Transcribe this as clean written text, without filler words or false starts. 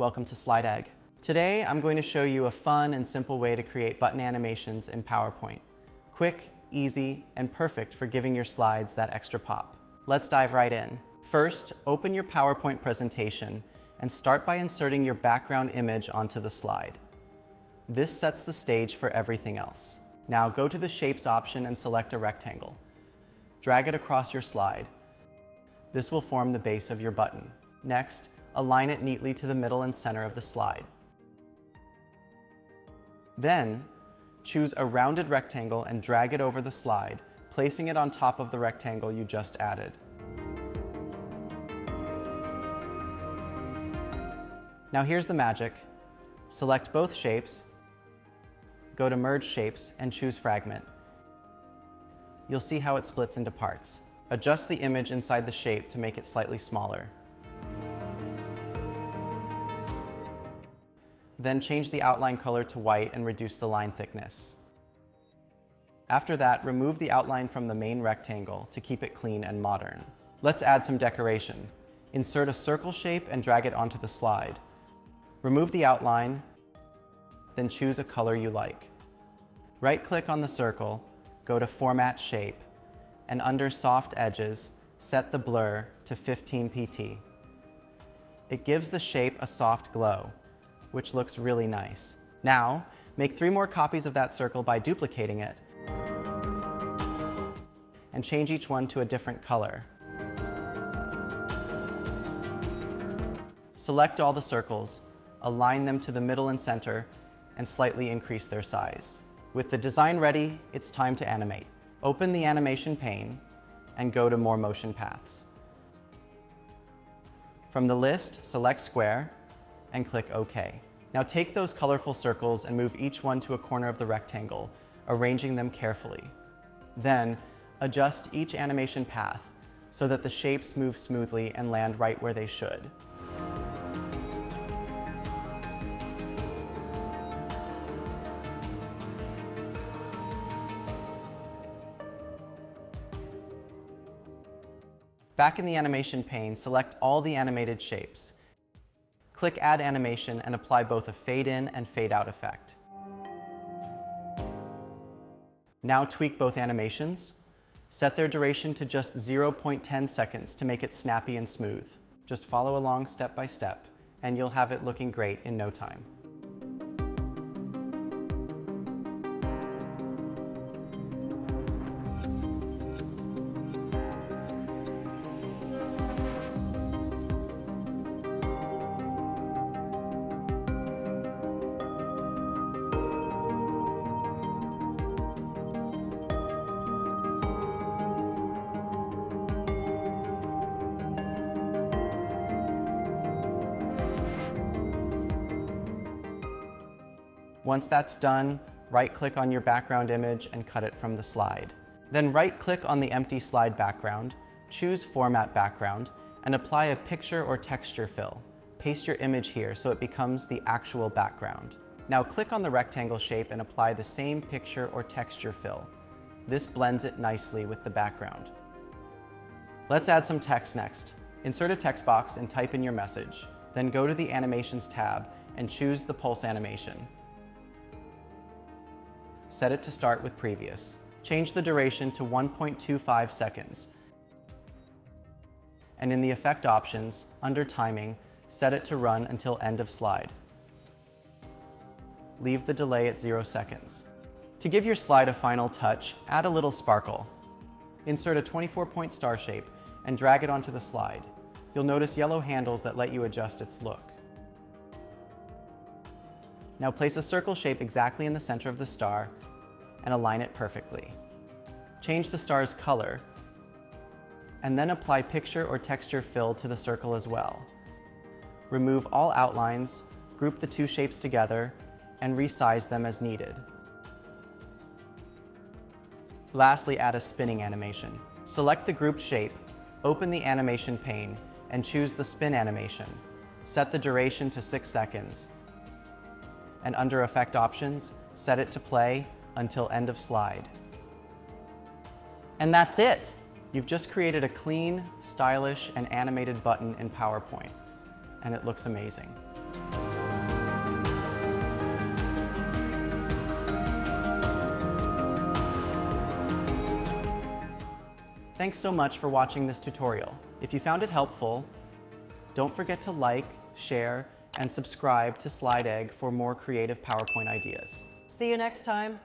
welcome to Slide Egg. Today I'm going to show you a fun and simple way to create button animations in PowerPoint. Quick, easy, and perfect for giving your slides that extra pop. Let's dive right in. First, open your PowerPoint presentation and start by inserting your background image onto the slide. This sets the stage for everything else. Now go to the Shapes option and select a rectangle. Drag it across your slide. This will form the base of your button. Next, align it neatly to the middle and center of the slide. Then, choose a rounded rectangle and drag it over the slide, placing it on top of the rectangle you just added. Now here's the magic. Select both shapes, go to Merge Shapes and choose Fragment. You'll see how it splits into parts. Adjust the image inside the shape to make it slightly smaller. Then change the outline color to white and reduce the line thickness. After that, remove the outline from the main rectangle to keep it clean and modern. Let's add some decoration. Insert a circle shape and drag it onto the slide. Remove the outline, then choose a color you like. Right-click on the circle, go to Format Shape, and under Soft Edges, set the blur to 15 pt. It gives the shape a soft glow, which looks really nice. Now, make 3 more copies of that circle by duplicating it, and change each one to a different color. Select all the circles, align them to the middle and center, and slightly increase their size. With the design ready, it's time to animate. Open the animation pane and go to More Motion Paths. From the list, select Square and click OK. Now take those colorful circles and move each one to a corner of the rectangle, arranging them carefully. Then, adjust each animation path so that the shapes move smoothly and land right where they should. Back in the animation pane, select all the animated shapes. Click Add Animation and apply both a fade in and fade out effect. Now tweak both animations. Set their duration to just 0.10 seconds to make it snappy and smooth. Just follow along step by step, and you'll have it looking great in no time. Once that's done, right-click on your background image and cut it from the slide. Then right-click on the empty slide background, choose Format Background, and apply a picture or texture fill. Paste your image here so it becomes the actual background. Now click on the rectangle shape and apply the same picture or texture fill. This blends it nicely with the background. Let's add some text next. Insert a text box and type in your message. Then go to the Animations tab and choose the pulse animation. Set it to start with previous. Change the duration to 1.25 seconds. And in the effect options, under timing, set it to run until end of slide. Leave the delay at 0 seconds. To give your slide a final touch, add a little sparkle. Insert a 24-point star shape and drag it onto the slide. You'll notice yellow handles that let you adjust its look. Now place a circle shape exactly in the center of the star and align it perfectly. Change the star's color, and then apply picture or texture fill to the circle as well. Remove all outlines, group the 2 shapes together, and resize them as needed. Lastly, add a spinning animation. Select the grouped shape, open the animation pane, and choose the spin animation. Set the duration to 6 seconds. And under Effect Options, set it to play until end of slide. And that's it! You've just created a clean, stylish, and animated button in PowerPoint, and it looks amazing. Thanks so much for watching this tutorial. If you found it helpful, don't forget to like, share, and subscribe to Slide Egg for more creative PowerPoint ideas. See you next time!